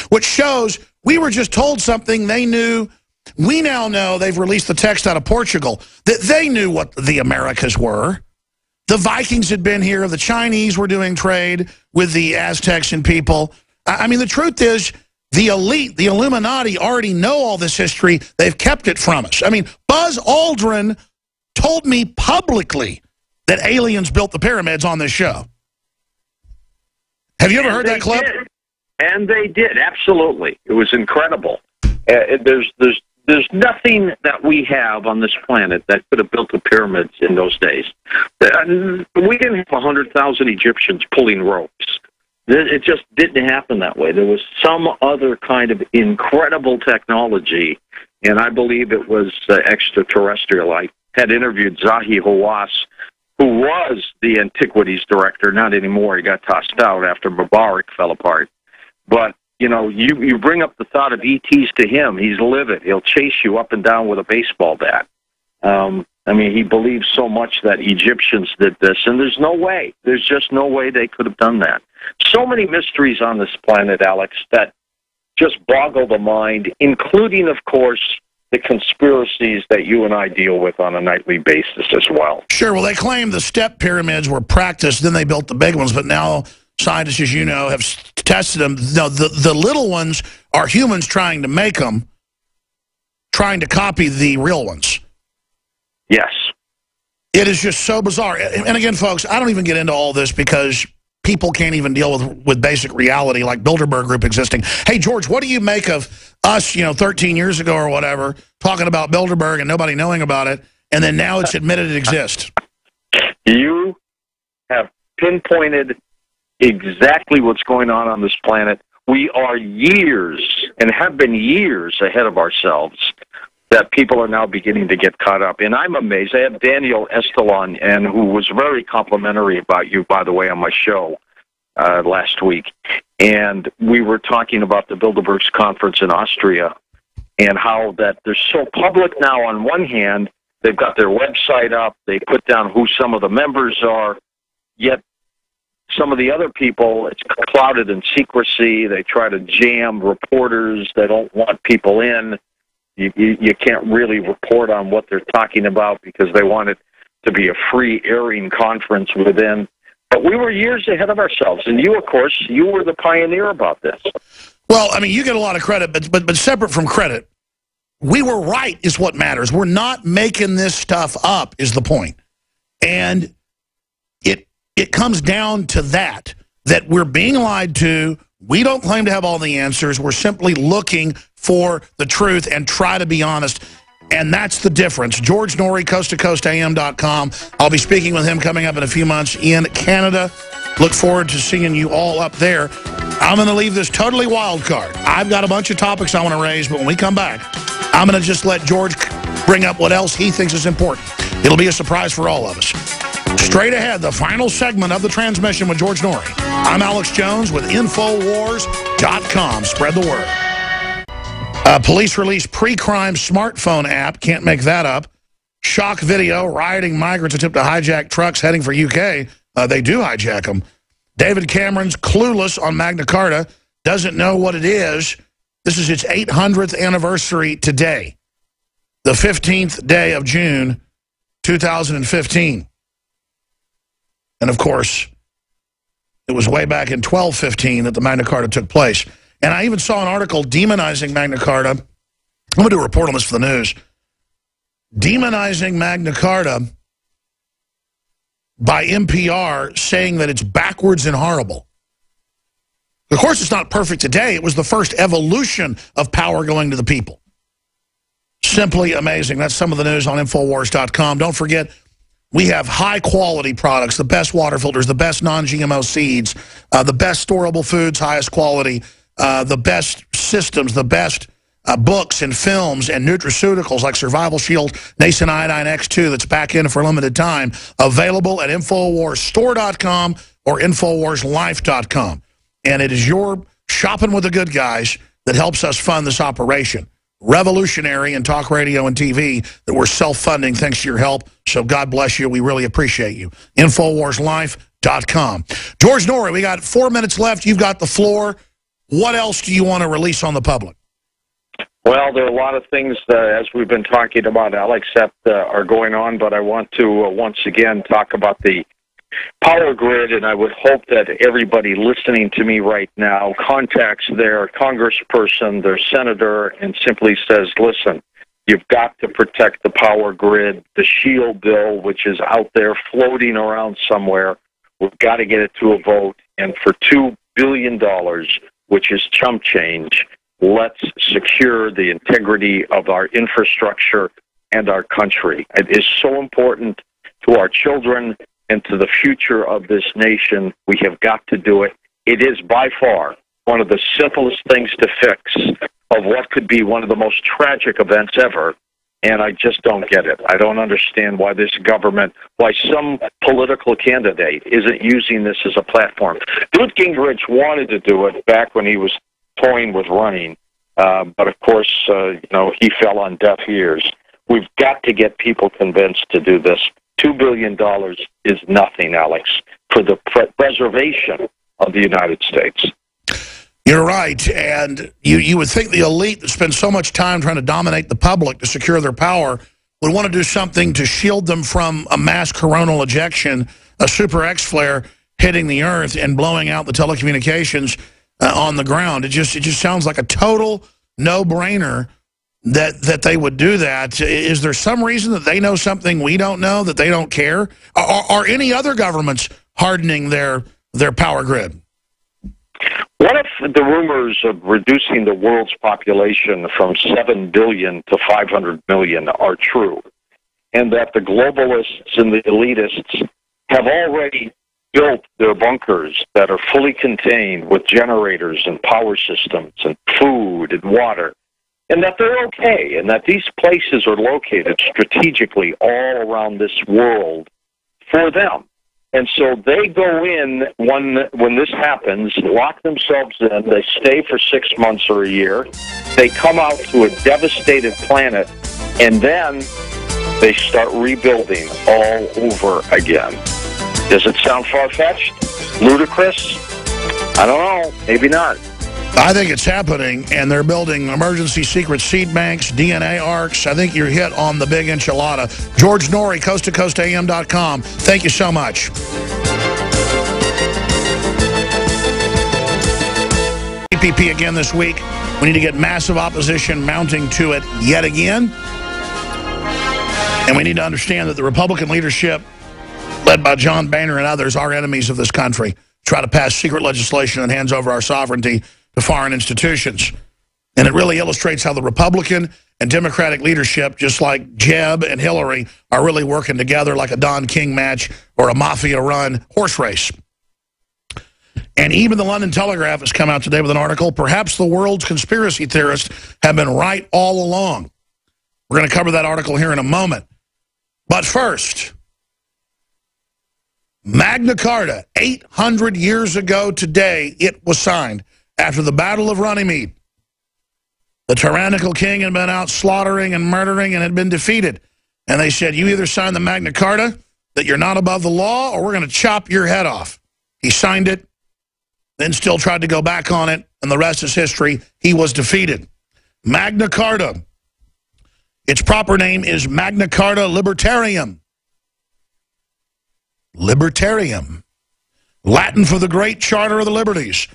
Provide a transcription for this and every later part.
which shows we were just told something they knew. We now know, they've released the text out of Portugal, that they knew what the Americas were. The Vikings had been here. The Chinese were doing trade with the Aztecs and people. I mean, the truth is, the elite, the Illuminati, already know all this history. They've kept it from us. I mean, Buzz Aldrin told me publicly that aliens built the pyramids on this show. Have you ever heard that clip? And they did, absolutely. It was incredible. There's nothing that we have on this planet that could have built the pyramids in those days. We didn't have 100,000 Egyptians pulling ropes. It just didn't happen that way. There was some other kind of incredible technology, and I believe it was extraterrestrial. I had interviewed Zahi Hawass, who was the antiquities director. Not anymore. He got tossed out after Mubarak fell apart. But, you know, you bring up the thought of ETs to him, he's livid. He'll chase you up and down with a baseball bat. I mean, he believes so much that Egyptians did this, and there's no way. There's just no way they could have done that. So many mysteries on this planet, Alex, that just boggle the mind, including, of course, the conspiracies that you and I deal with on a nightly basis as well. Sure. Well, they claim the step pyramids were practiced, then they built the big ones, but now scientists, as you know, have tested them. No, the little ones are humans trying to make them, trying to copy the real ones. Yes. It is just so bizarre. And again, folks, I don't even get into all this because people can't even deal with basic reality like Bilderberg Group existing. Hey, George, what do you make of us, 13 years ago or whatever, talking about Bilderberg and nobody knowing about it, and then now it's admitted it exists? You have pinpointed exactly what's going on this planet. We are years, and have been years, ahead of ourselves, that people are now beginning to get caught up. And I'm amazed. I had Daniel Estalon, and who was very complimentary about you, by the way, on my show last week. And we were talking about the Bilderberg's conference in Austria and how that they're so public now. On one hand, they've got their website up. They put down who some of the members are, yet some of the other people, it's clouded in secrecy. They try to jam reporters. They don't want people in. You can't really report on what they're talking about because they want it to be a free airing conference within. But we were years ahead of ourselves. And you, of course, you were the pioneer about this. Well, I mean, you get a lot of credit, but separate from credit, we were right is what matters. We're not making this stuff up is the point. And it comes down to that we're being lied to. We don't claim to have all the answers. We're simply looking for the truth and try to be honest. And that's the difference. George Noory, coasttocoastam.com. I'll be speaking with him coming up in a few months in Canada. Look forward to seeing you all up there. I'm going to leave this totally wild card. I've got a bunch of topics I want to raise, but when we come back, I'm going to just let George bring up what else he thinks is important. It'll be a surprise for all of us. Straight ahead, the final segment of the transmission with George Noory. I'm Alex Jones with Infowars.com. Spread the word. Police release pre-crime smartphone app. Can't make that up. Shock video. Rioting migrants attempt to hijack trucks heading for UK. They do hijack them. David Cameron's clueless on Magna Carta. Doesn't know what it is. This is its 800th anniversary today. The 15th day of June, 2015. And, of course, it was way back in 1215 that the Magna Carta took place. And I even saw an article demonizing Magna Carta. I'm going to do a report on this for the news. Demonizing Magna Carta by NPR, saying that it's backwards and horrible. Of course, it's not perfect today. It was the first evolution of power going to the people. Simply amazing. That's some of the news on Infowars.com. Don't forget, we have high-quality products, the best water filters, the best non-GMO seeds, the best storable foods, highest quality, the best systems, the best books and films and nutraceuticals like Survival Shield, Nascent Iodine X2 that's back in for a limited time, available at InfoWarsStore.com or InfoWarsLife.com. And it is your shopping with the good guys that helps us fund this operation. Revolutionary in talk radio and TV that we're self-funding thanks to your help. So God bless you. We really appreciate you. InfoWarsLife.com. George Noory, we got 4 minutes left. You've got the floor. what else do you want to release on the public? Well, there are a lot of things, as we've been talking about, Alex, that are going on, but I want to once again talk about the power grid, and I would hope that everybody listening to me right now contacts their congressperson, their senator, and simply says, listen, you've got to protect the power grid. The SHIELD bill, which is out there floating around somewhere, we've got to get it to a vote. And for $2 billion, which is chump change, let's secure the integrity of our infrastructure and our country. It is so important to our children and to the future of this nation. We have got to do it. It is by far one of the simplest things to fix of what could be one of the most tragic events ever, and I just don't get it. I don't understand why this government, why some political candidate isn't using this as a platform. Newt Gingrich wanted to do it back when he was toying with running, but of course, he fell on deaf ears. We've got to get people convinced to do this. $2 billion is nothing, Alex, for the preservation of the United States. You're right, and you would think the elite that spend so much time trying to dominate the public to secure their power would want to do something to shield them from a mass coronal ejection, a super X flare hitting the Earth and blowing out the telecommunications on the ground. It just sounds like a total no-brainer that they would do that. Is there some reason that they know something we don't know, that they don't care? Are any other governments hardening their power grid? What if the rumors of reducing the world's population from 7 billion to 500 million are true, and that the globalists and the elitists have already built their bunkers that are fully contained with generators and power systems and food and water, and that they're okay, and that these places are located strategically all around this world for them? And so they go in when this happens, lock themselves in, they stay for 6 months or a year, they come out to a devastated planet, and then they start rebuilding all over again. Does it sound far-fetched? Ludicrous? I don't know. Maybe not. I think it's happening, and they're building emergency secret seed banks, DNA arcs. I think you're hit on the big enchilada. George Noory, coasttocoastam.com. Thank you so much. TPP again this week. We need to get massive opposition mounting to it yet again. And we need to understand that the Republican leadership, led by John Boehner and others, are enemies of this country. Try to pass secret legislation that hands over our sovereignty to foreign institutions. And it really illustrates how the Republican and Democratic leadership, just like Jeb and Hillary, are really working together like a Don King match or a mafia-run horse race. And even the London Telegraph has come out today with an article, perhaps the world's conspiracy theorists have been right all along. We're going to cover that article here in a moment. But first, Magna Carta, 800 years ago today, it was signed. After the Battle of Runnymede, the tyrannical king had been out slaughtering and murdering and had been defeated. And they said, you either sign the Magna Carta, that you're not above the law, or we're going to chop your head off. He signed it, then still tried to go back on it, and the rest is history. He was defeated. Magna Carta, its proper name is Magna Carta Libertarium. Libertarium. Latin for the Great Charter of the Liberties,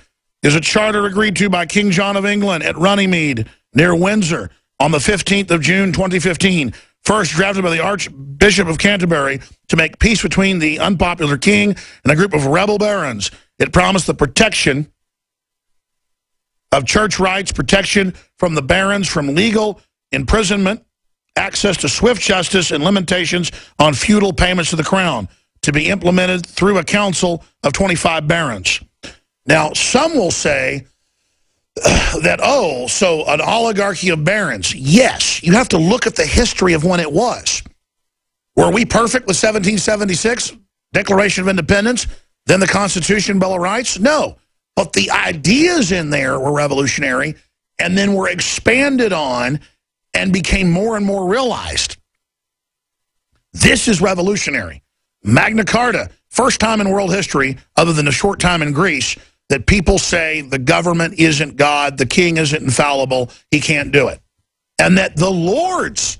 is a charter agreed to by King John of England at Runnymede, near Windsor, on the 15th of June, 2015. First drafted by the Archbishop of Canterbury to make peace between the unpopular king and a group of rebel barons. It promised the protection of church rights, protection from the barons from legal imprisonment, access to swift justice, and limitations on feudal payments to the crown, to be implemented through a council of 25 barons. Now, some will say that, oh, so an oligarchy of barons. Yes, you have to look at the history of when it was. Were we perfect with 1776, Declaration of Independence, then the Constitution, Bill of Rights? No. But the ideas in there were revolutionary and then were expanded on and became more and more realized. This is revolutionary. Magna Carta, first time in world history, other than a short time in Greece, that people say the government isn't God, the king isn't infallible, he can't do it. And that the lords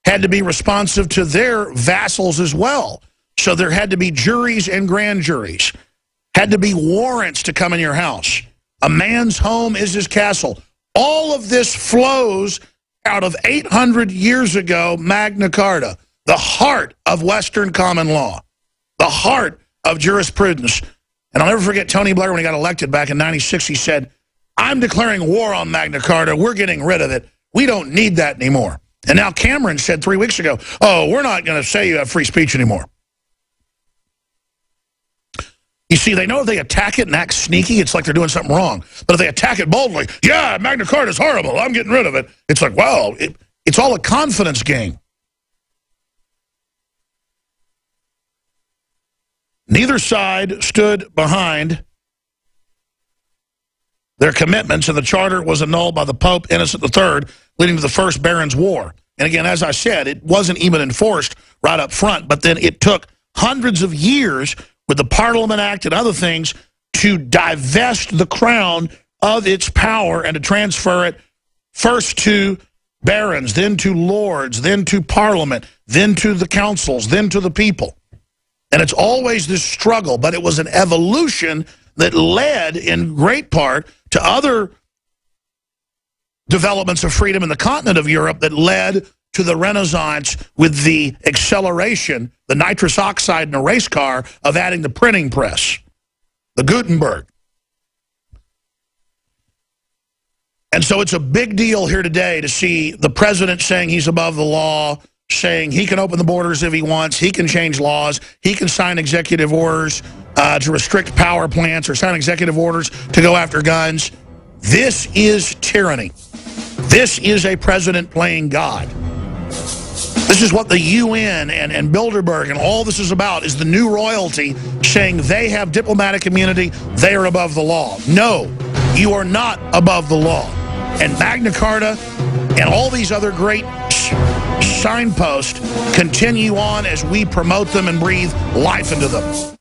had to be responsive to their vassals as well. So there had to be juries and grand juries. Had to be warrants to come in your house. A man's home is his castle. All of this flows out of 800 years ago Magna Carta, the heart of Western common law, the heart of jurisprudence. And I'll never forget Tony Blair when he got elected back in '96. He said, I'm declaring war on Magna Carta. We're getting rid of it. We don't need that anymore. And now Cameron said 3 weeks ago, oh, we're not going to say you have free speech anymore. You see, they know if they attack it and act sneaky, it's like they're doing something wrong. But if they attack it boldly, yeah, Magna Carta is horrible, I'm getting rid of it. It's like, well, it's all a confidence game. Neither side stood behind their commitments, and the charter was annulled by the Pope Innocent III, leading to the First Barons' War. And again, as I said, it wasn't even enforced right up front, but then it took hundreds of years with the Parliament Act and other things to divest the crown of its power and to transfer it first to barons, then to lords, then to Parliament, then to the councils, then to the people. And it's always this struggle, but it was an evolution that led in great part to other developments of freedom in the continent of Europe that led to the Renaissance with the acceleration, the nitrous oxide in a race car, of adding the printing press, the Gutenberg. And so it's a big deal here today to see the president saying he's above the law, saying he can open the borders if he wants, he can change laws, he can sign executive orders to restrict power plants or sign executive orders to go after guns. This is tyranny. This is a president playing God. This is what the UN and Bilderberg and all this is about, is the new royalty saying they have diplomatic immunity, they are above the law. No, you are not above the law. And Magna Carta and all these other great signposts continue on as we promote them and breathe life into them.